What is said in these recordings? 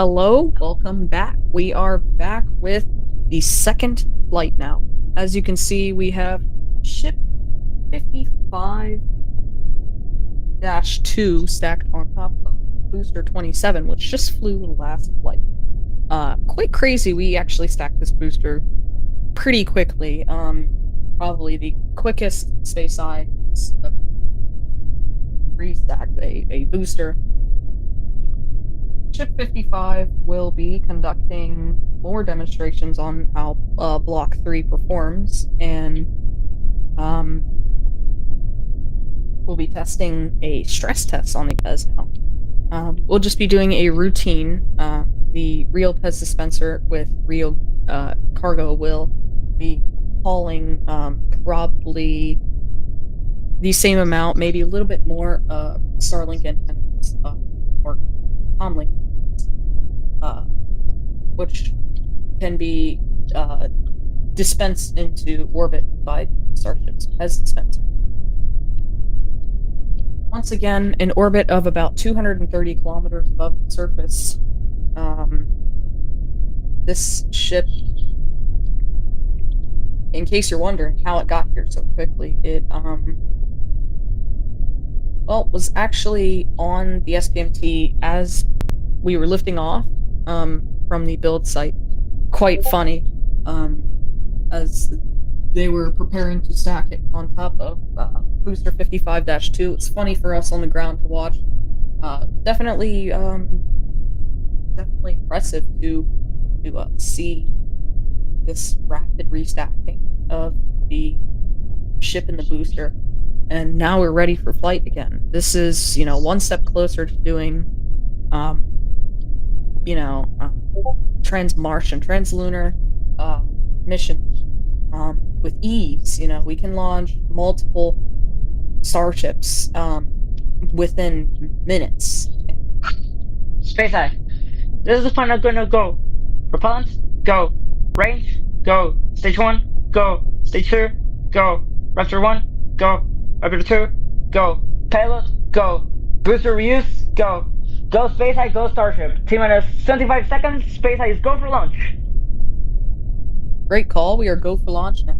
Hello, welcome back. We are back with the second flight now. As you can see, we have ship 55-2 stacked on top of booster 27, which just flew the last flight. Quite crazy, we actually stacked this booster pretty quickly. Probably the quickest space I ever restacked a booster. Ship 55 will be conducting more demonstrations on how Block 3 performs, and we'll be testing a stress test on the Pez now. We'll just be doing a routine. The real Pez dispenser with real cargo will be hauling probably the same amount, maybe a little bit more Starlink antennas or comlink, which can be dispensed into orbit by the Starship's Pez dispenser. Once again, in orbit of about 230 kilometers above the surface, this ship, in case you're wondering how it got here so quickly, it was actually on the SPMT as we were lifting off from the build site. Quite funny, as they were preparing to stack it on top of booster 55-2. It's funny for us on the ground to watch. Definitely impressive to see this rapid restacking of the ship and the booster. And now we're ready for flight again. This is, one step closer to doing, trans-Martian, trans-lunar missions with ease. We can launch multiple starships within minutes. Space Eye. This is the point I'm gonna go. Propellant, go. Range, go. Stage 1, go. Stage 2, go. Raptor 1, go. Raptor 2, go. Payload, go. Booster reuse, go. Go Space Eye, go Starship. T-minus 75 seconds, Space Eye is go for launch. Great call, we are go for launch now.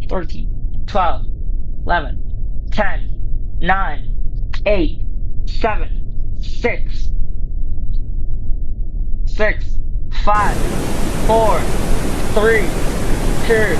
13, 12, 11, 10, 9, 8, 7, 6, 5, 4, 3, 2,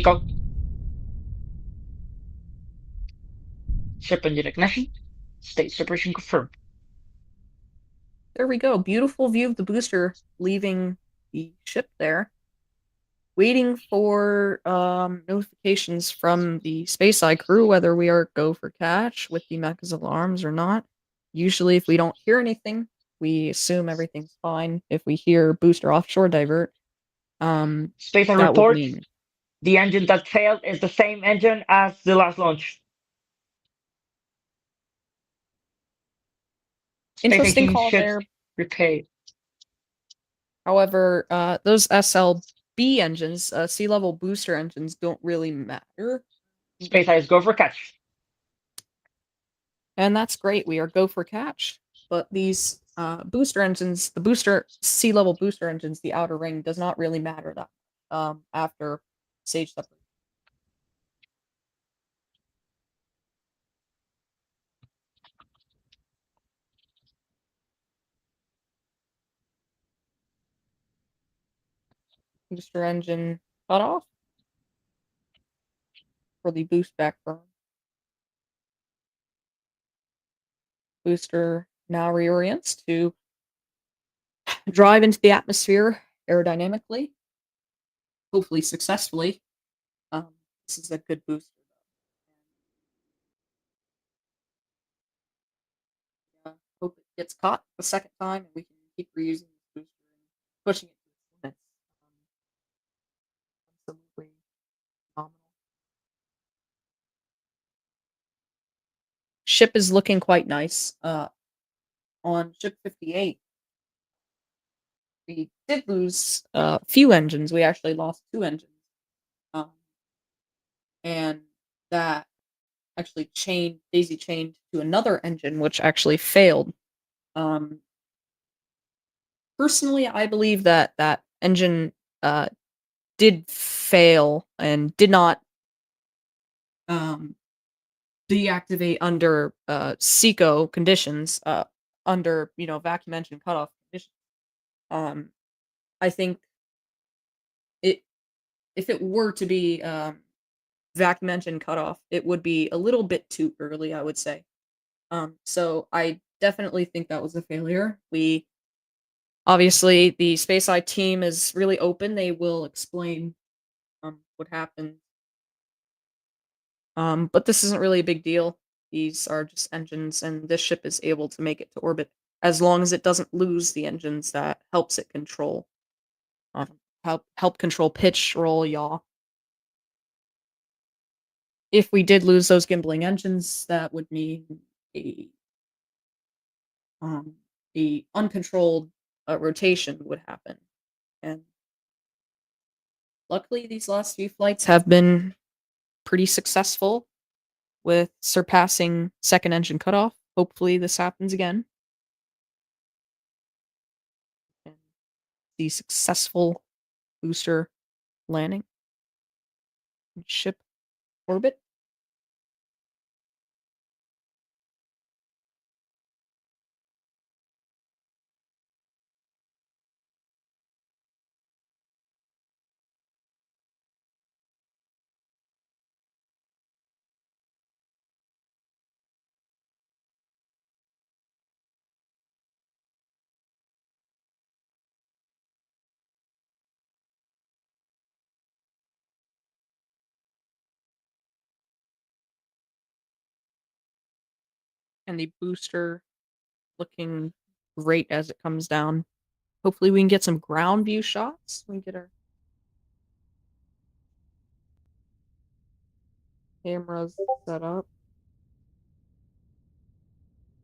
Nico. Ship engine ignition. State separation confirmed. There we go. Beautiful view of the booster leaving the ship there. Waiting for notifications from the Space Eye crew whether we are go for catch with the mech's alarms or not. Usually, if we don't hear anything, we assume everything's fine. If we hear booster offshore divert, Space Eye that would reports mean the engine that failed is the same engine as the last launch. Space interesting Age call ships there. repaid. However, those SLB engines, sea level booster engines, don't really matter. Space Eyes go for catch. And that's great. We are go for catch. But these booster engines, the booster sea level booster engines, the outer ring does not really matter that after stage separation. Booster engine cut off for the boost back burn. Booster now reorients to drive into the atmosphere aerodynamically, hopefully successfully. This is a good booster. Hope it gets caught the second time and we can keep reusing this booster and pushing it to its limits. Absolutely phenomenal. Ship is looking quite nice. On ship 58, we did lose a few engines. We actually lost two engines. Um, and that actually daisy chained to another engine, which actually failed. Um, Personally, I believe that that engine did fail and did not um, deactivate under SECO conditions, under vacuum engine cutoff conditions. I think it if it were to be vacuum engine cutoff, it would be a little bit too early, I would say. So I definitely think that was a failure. We obviously the Space Eye team is really open. They will explain what happened. But this isn't really a big deal. These are just engines, and this ship is able to make it to orbit as long as it doesn't lose the engines that helps it control, help control pitch, roll, yaw. If we did lose those gimbling engines, that would mean a the uncontrolled rotation would happen. And luckily, these last few flights have been pretty successful with surpassing second engine cutoff. Hopefully, this happens again. And the successful booster landing in ship orbit. And the booster looking great as it comes down. Hopefully, we can get some ground view shots. We can get our cameras set up.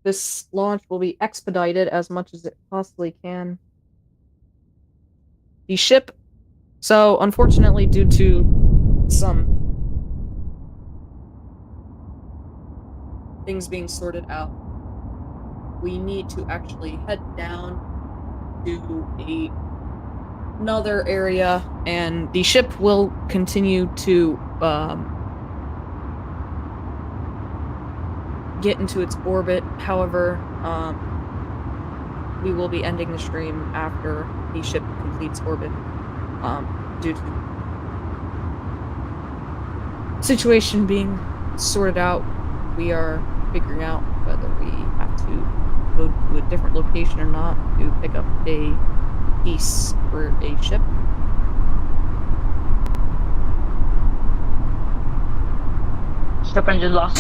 This launch will be expedited as much as it possibly can. The ship, so unfortunately, due to some things being sorted out, we need to actually head down to another area, and the ship will continue to get into its orbit. However, we will be ending the stream after the ship completes orbit, due to situation being sorted out, we are figuring out whether we have to go to a different location or not to pick up a piece for a ship. Ship engine lost.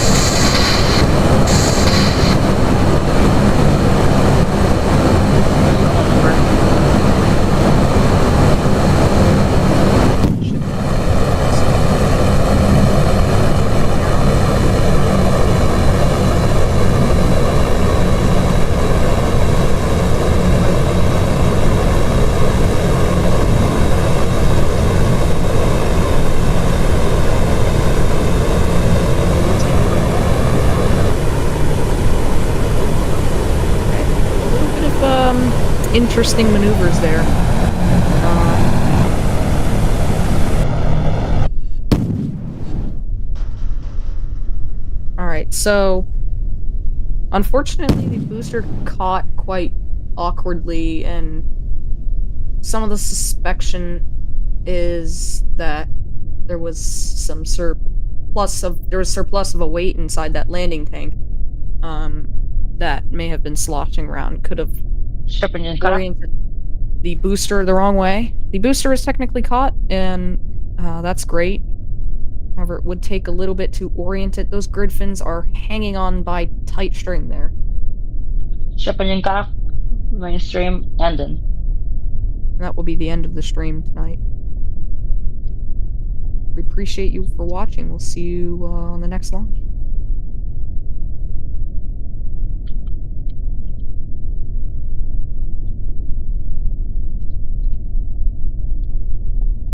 Ship. A little bit of interesting maneuvers there. All right, so unfortunately, the booster caught quite awkwardly, and some of the suspicion is that there was surplus of a weight inside that landing tank. That may have been sloshing around. Could have Ship engine cut off. oriented the booster the wrong way. The booster is technically caught, and that's great. However, it would take a little bit to orient it. Those grid fins are hanging on by tight string there. Ship engine cut off. Mainstream ended. And that will be the end of the stream tonight. We appreciate you for watching. We'll see you on the next launch.